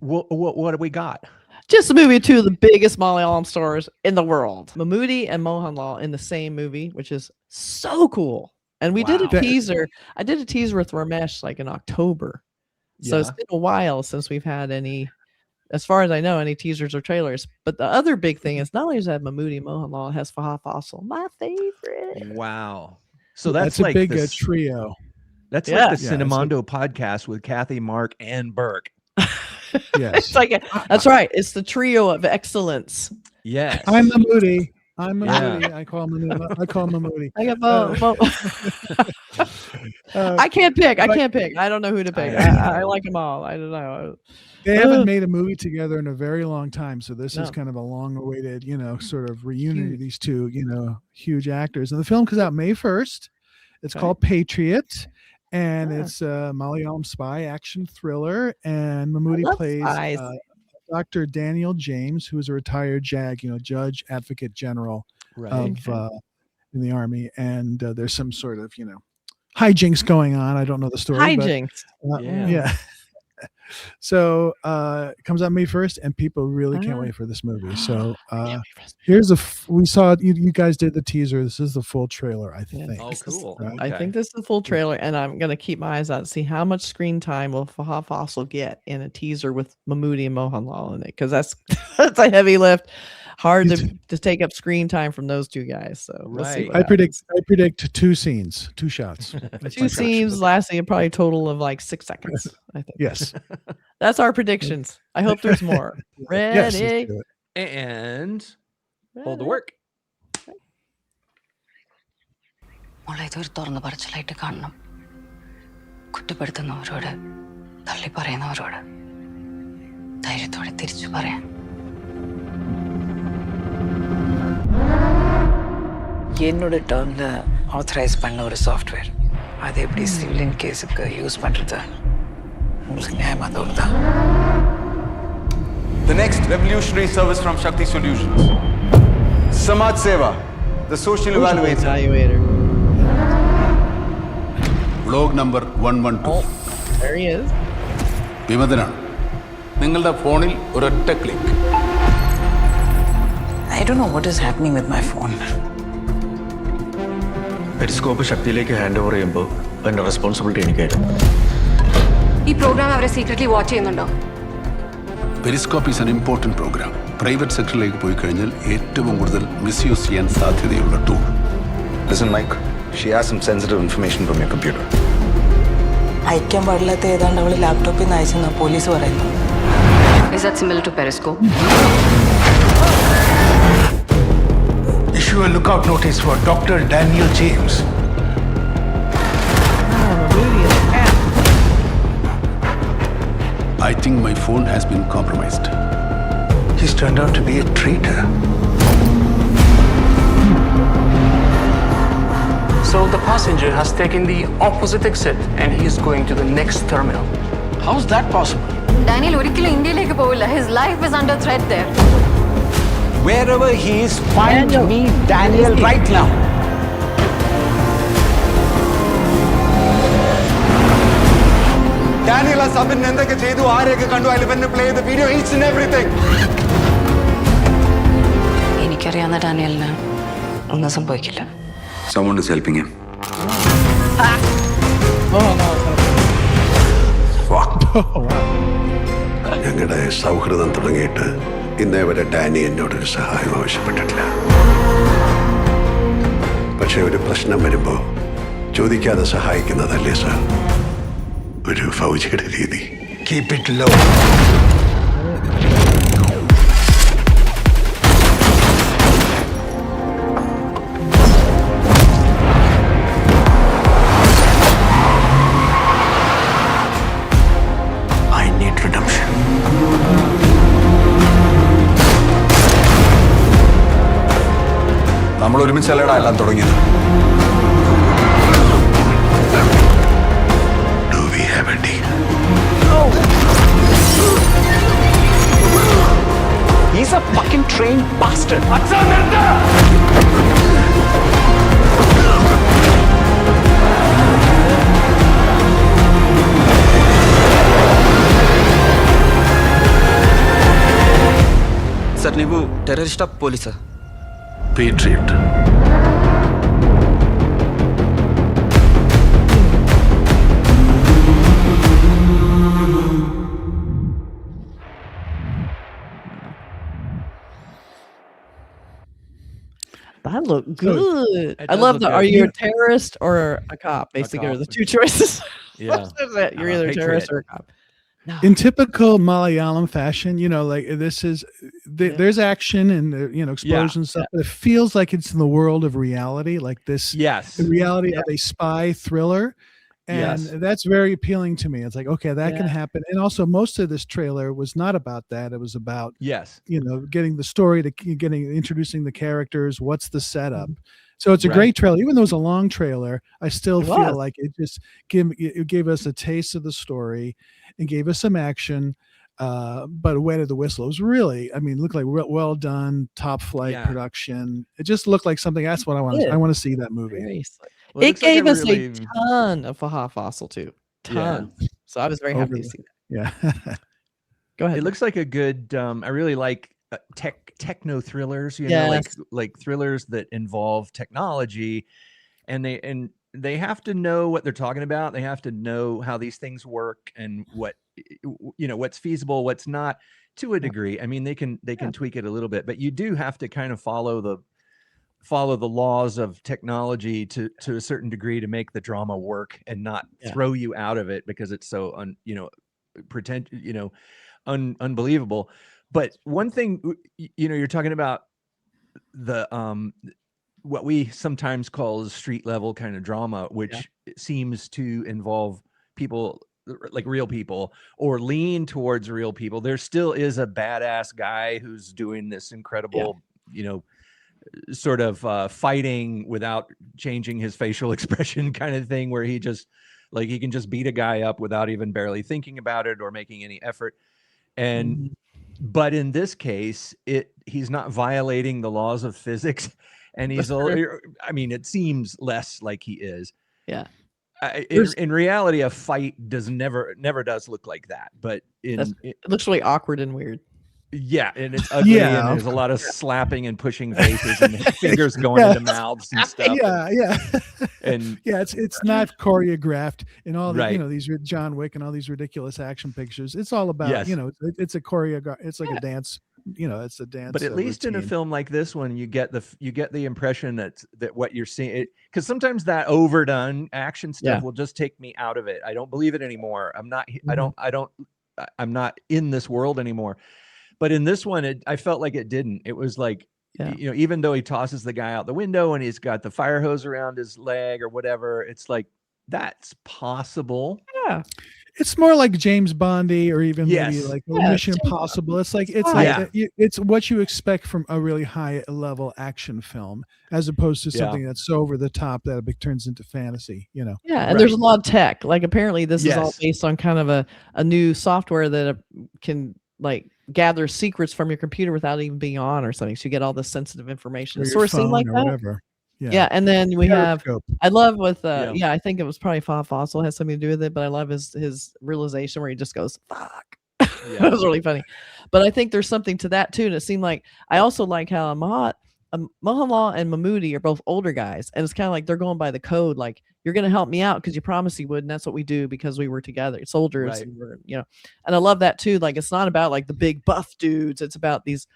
What do we got? Just a movie of two of the biggest Malayalam stars in the world. Mammootty and Mohanlal in the same movie, which is so cool. And we did a teaser. I did a teaser with Ramesh like in October. So it's been a while since we've had any, as far as I know, any teasers or trailers. But the other big thing is not only does it have Mammootty and Mohanlal, it has Fahadh Faasil, my favorite. Wow. So that's like a big trio. That's like the Cinemondo podcast with Kathy, Mark, and Burke. Yes. It's like that's right. It's the trio of excellence. Yes. I'm Mammootty. I call Mammootty. I got I can't pick. I don't know who to pick. I like them all. I don't know. They haven't made a movie together in a very long time, so this is kind of a long-awaited, sort of reunion of these two, huge actors. And the film comes out May 1st. It's called Patriot. And it's a Malayalam spy action thriller, and Mammootty plays Dr. Daniel James, who is a retired JAG, Judge Advocate General in the Army, and there's some sort of hijinks going on. I don't know the story. Hijinks, yeah. So it comes out May 1st, and people really can't wait for this movie. So we saw you guys did the teaser. This is the full trailer, I think. Oh, cool. Right? I think this is the full trailer, and I'm gonna keep my eyes out and see how much screen time will Fahadh Faasil get in a teaser with Mammootty and Mohanlal in it, because that's a heavy lift. Hard to take up screen time from those two guys. So we'll see what happens. I predict 2 scenes, 2 shots. 2 scenes lasting probably a total of like 6 seconds, I think. Yes. That's our predictions. I hope there's more. Ready? Yes, and hold the work. என்னோட டேர்ம்ல authorise பண்ண ஒரு software அதை எப்படி civilian கேஸுக்கு use பண்றது உங்களுக்கு நியாயமா தோணுதா? The next revolutionary service from Shakti Solutions. Samaj Seva, the social evaluator. Vlog number 112. Oh, there he is. വിമതനാണ്. നിങ്ങളുടെ ഫോണിൽ ഒരൊറ്റ click. I don't know what is happening with my phone. Periscope ശക്തിയിലേക്ക് hand over ചെയ്യുമ്പോൾ അതിന്റെ responsibility എനിക്കായിരുന്നു. ഈ program അവരെ secretly watch ചെയ്യുന്നുണ്ടോ? Periscope is an important program. Private സെക്ടറിലേക്ക് പോയി കഴിഞ്ഞാൽ ഏറ്റവും കൂടുതൽ മിസ്യൂസ് ചെയ്യാൻ സാധ്യതയുള്ള tool. Listen, Mike. She has some sensitive information from your computer. അയക്കാൻ പാടില്ലാത്ത ഏതാണ്ട് അവള് ലാപ്ടോപ്പിൽ നിന്ന് അയച്ചെന്നാ പോലീസ് പറയുന്നു. Is that similar to Periscope? Issue a lookout notice for Dr. Daniel James. I think my phone has been compromised. He's turned out to be a traitor. So the passenger has taken the opposite exit and he is going to the next terminal. How is that possible? Daniel ഒരിക്കലും ഇന്ത്യയിലേക്ക് പോവില്ല. His life is under threat there. Wherever he is, find me Daniel right now. Daniel has sabin endokke chedu aareyke kandu I will play the video each and everything. എനിക്കറിയാവുന്ന ഡാനിയലിന് ഒന്നും സംഭവിക്കില്ല. Someone is helping him. ഞങ്ങളുടെ സൗഹൃദം തുടങ്ങിയിട്ട് ഇന്നേ വരെ Dani എന്നോടൊരു സഹായം ആവശ്യപ്പെട്ടിട്ടില്ല. പക്ഷെ ഒരു പ്രശ്നം വരുമ്പോൾ ചോദിക്കാതെ സഹായിക്കുന്നതല്ലേ സാർ ഒരു ഫൗജിയുടെ രീതി. Keep it low. I need redemption. നമ്മൾ ഒരുമിച്ചല്ലടാ എല്ലാം തുടങ്ങിയത്. Do we have a deal? He's a fucking trained bastard. Sir ನೀವು ಟೆರರಿಸ್ಟಾ ಪೊಲೀಸಾ? Patriot. That looked good. I does love look that. good. Are you a terrorist or a cop? Basically, are cop. the two choices. Yeah. You're either a terrorist Patriot. or a cop. No. In typical Malayalam fashion, you know, like this is there's action and you know explosions stuff, but it feels like it's in the world of reality, like this. Yes. The reality of a spy thriller. And Yes. that's very appealing to me. It's like, okay, that can happen. And also most of this trailer was not about that. It was about, Yes. you know, getting the story to introducing the characters. What's the setup? So it's a great trailer. Even though it's a long trailer, I still feel like it just gave us a taste of the story and gave us some action. But wetted the whistle. It was really, I mean, looked like well done, top flight production. It just looked like something. That's what I want. I want to see that movie. Well, it gave us a ton of Fahadh Faasil too. Tons. So I was very happy to see that. Yeah. Go ahead. It looks like a good. I really like techno thrillers. You know, like thrillers that involve technology, and they have to know what they're talking about. They have to know how these things work and what, you know, what's feasible, what's not, to a degree. I mean, they can tweak it a little bit, but you do have to kind of follow the laws of technology to a certain degree to make the drama work and not throw you out of it because it's so unbelievable. But one thing, you know, you're talking about the what we sometimes call street level kind of drama, which seems to involve people like real people or lean towards real people. There still is a badass guy who's doing this incredible, you know, sort of fighting without changing his facial expression kind of thing, where he just like he can just beat a guy up without even barely thinking about it or making any effort. And but in this case, he's not violating the laws of physics, and I mean, it seems less like he is. Yeah. In reality, a fight never does look like that, but it looks really awkward and weird. Yeah, and it's ugly, and there's a lot of slapping and pushing faces and fingers going into mouths and stuff. And it's not choreographed in all the you know, these John Wick and all these ridiculous action pictures. It's all about you know, it's a it's like a dance. You know, it's a dance. But at least in a film like this one, you get the impression that what you're seeing, because sometimes that overdone action stuff will just take me out of it. I don't believe it anymore. I'm not in this world anymore. But in this one, I felt like it didn't. It was like, you know, even though he tosses the guy out the window and he's got the fire hose around his leg or whatever, it's like, that's possible. Yeah. It's more like James Bondy or even maybe like Mission Impossible. It's like it's what you expect from a really high level action film, as opposed to something that's so over the top that it turns into fantasy. You know. Yeah, and there's a lot of tech. Like apparently this is all based on kind of a new software that can like gather secrets from your computer without even being on or something. So you get all this sensitive information. It sort of seemed like that. Whatever. Yeah, and then we have. I love with I think it was probably Fahadh Faasil has something to do with it, but I love his realization where he just goes fuck. That was really funny. But I think there's something to that too, and it seemed like I also like how Mohanlal and Mammootty are both older guys, and it's kind of like they're going by the code, like you're going to help me out because you promised you would, and that's what we do because we were together, soldiers, and we're, you know. And I love that too. Like it's not about like the big buff dudes; it's about these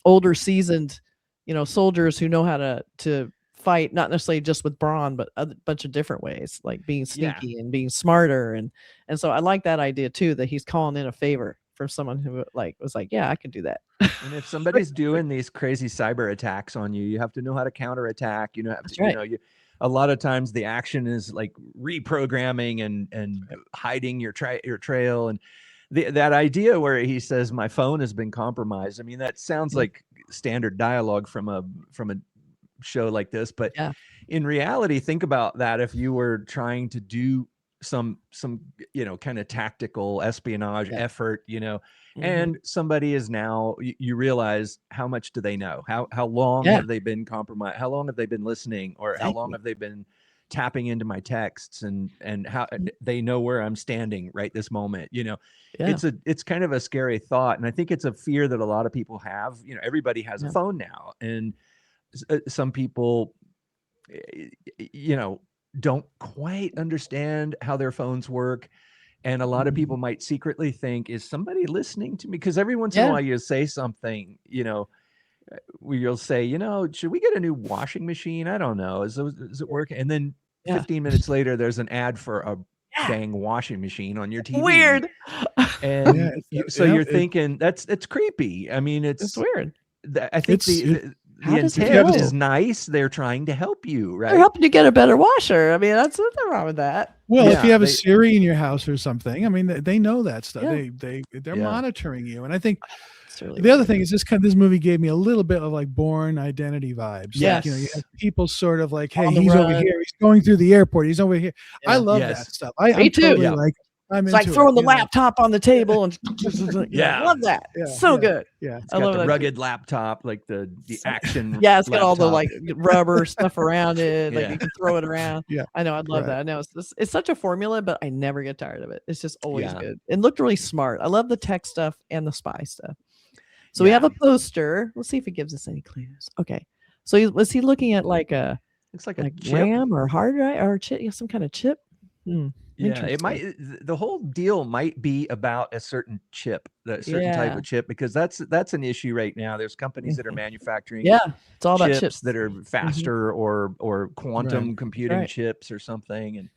older, seasoned, you know, soldiers who know how to fight, not necessarily just with brawn, but a bunch of different ways, like being sneaky and being smarter, and so I like that idea too, that he's calling in a favor from someone who like was like, yeah, I can do that. And if somebody's doing these crazy cyber attacks on you, you have to know how to counterattack. You know, you know, a lot of times the action is like reprogramming and hiding your trail, and that idea where he says my phone has been compromised. I mean, that sounds like standard dialogue from a show like this, but in reality, think about that. If you were trying to do some you know, kind of tactical espionage effort, you know, and somebody is now, you realize how much do they know, how long have they been compromised, how long have they been listening, or how long have they been tapping into my texts and how they know where I'm standing right this moment. It's kind of a scary thought, and I think it's a fear that a lot of people have. Everybody has a phone now, and some people don't quite understand how their phones work. And a lot of people might secretly think, is somebody listening to me? Because every once in a while you say something, where you'll say, should we get a new washing machine? I don't know. Is it working? And then 15 minutes later, there's an ad for a dang washing machine on your TV. Weird. And you're thinking, it's creepy. I mean, it's weird. I think the intent is nice. They're trying to help you, right? They're helping you get a better washer. I mean, that's nothing wrong with that. Well, if you have a Siri in your house or something, I mean, they know that stuff. Yeah. They're monitoring you, and I think really the other thing is this movie gave me a little bit of like Bourne Identity vibes. Yes. Like, you have people sort of like, hey, he's over here. He's going through the airport. He's over here. Yeah. I love that stuff. Me too. Totally like. It's like throwing the laptop on the table and I love that. So good. Yeah, it's got the rugged laptop, like the action. Yeah, it's got all the like rubber stuff around it. Like you can throw it around. Yeah, I know. I love that. I know it's such a formula, but I never get tired of it. It's just always good. It looked really smart. I love the tech stuff and the spy stuff. So we have a poster. Let's see if it gives us any clues. Okay. So was he looking at like a looks like a RAM or hard drive or chip? Some kind of chip. Yeah, it might. The whole deal might be about a certain chip, that certain type of chip, because that's an issue right now. There's companies that are manufacturing it's all about chips that are faster or quantum computing chips or something,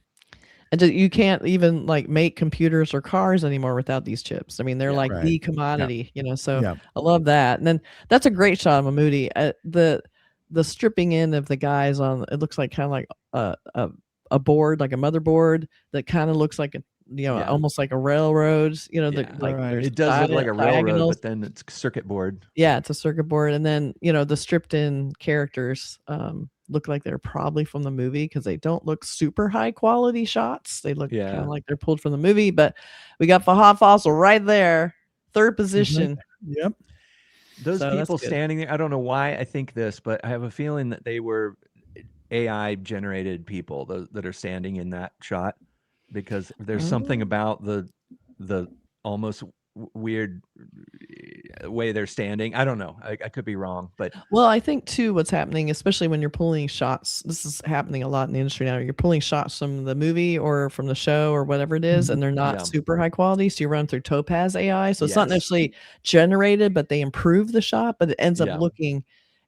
and you can't even like make computers or cars anymore without these chips. I mean, they're like the commodity, So I love that. And then that's a great shot of Mammootty. The stripping in of the guys on it looks like kind of like a board, like a motherboard that kind of looks like almost like a railroad. It does look like a railroad, but then it's circuit board. Yeah, it's a circuit board, and then the stripped in characters look like they're probably from the movie because they don't look super high quality shots. They look kind of like they're pulled from the movie. But we got Fahadh Faasil right there, third position. Yep. Those people standing there, I don't know why I think this, but I have a feeling that they were AI generated people that are standing in that shot, because there's something about the almost weird way they're standing. I don't know. I could be wrong, but I think too what's happening, especially when you're pulling shots, this is happening a lot in the industry now. You're pulling shots from the movie or from the show or whatever it is, and they're not super high quality. So you run through Topaz AI. So it's not necessarily generated, but they improve the shot, but it ends up looking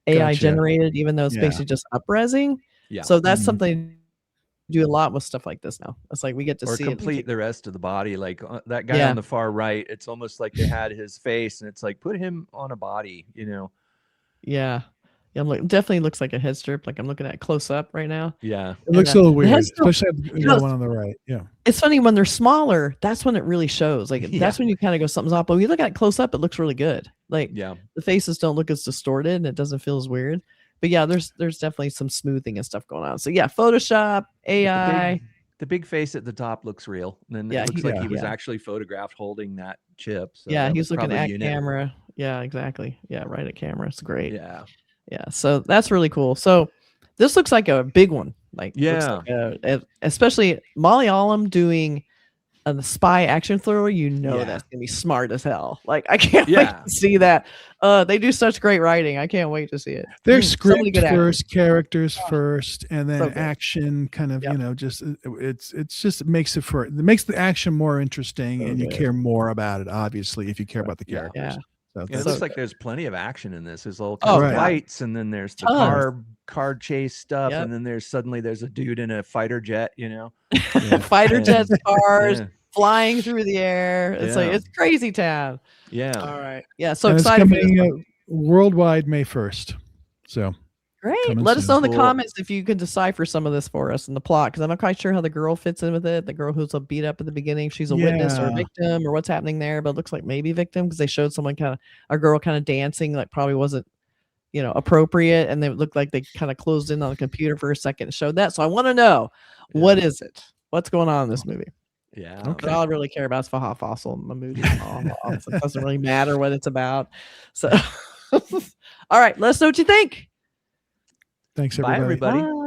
AI generated, even though it's basically just up-resing. Yeah. So that's something do a lot with stuff like this now. It's like we get to see complete the rest of the body. Like that guy on the far right, it's almost like they had his face, and it's like put him on a body, Yeah, definitely looks like a head strip. Like I'm looking at close up right now. Yeah, it looks a little weird, especially the one on the right. Yeah, it's funny when they're smaller. That's when it really shows. Like that's when you kind of go something's off. But when you look at it close up, it looks really good. Like the faces don't look as distorted, and it doesn't feel as weird. But yeah, there's definitely some smoothing and stuff going on. So yeah, Photoshop, AI. The big face at the top looks real. And then it looks like he was actually photographed holding that chip. So yeah, he's looking at camera. Yeah, exactly. Yeah, right at camera. It's great. Yeah. Yeah. So that's really cool. So this looks like a big one. Like especially Malayalam doing the spy action thriller, that's gonna be smart as hell. Like I can't wait to see that. They do such great writing. I can't wait to see it. Their script first, characters first, and then action kind of just it makes the action more interesting, and you care more about it, obviously, if you care about the characters. So it looks like there's plenty of action in this. There's all kinds of fights, and then there's the car chase stuff, and then there's a dude in a fighter jet, fighter jets, cars, flying through the air. It's like it's crazy town. Yeah. All right. Yeah. So excited for this worldwide May 1st. So great. Let us know in the comments if you can decipher some of this for us in the plot, because I'm not quite sure how the girl fits in with it. The girl who's beat up at the beginning, if she's a witness or a victim or what's happening there, but it looks like maybe victim because they showed someone a girl kind of dancing, like probably wasn't appropriate, and they looked like they kind of closed in on the computer for a second and showed that. So I want to know what is it? What's going on in this movie? Yeah. Okay. All I really care about is Fahadh Faasil and Mammootty. It doesn't really matter what it's about. So all right, let us know what you think. Thanks, everybody. Bye, everybody. Bye.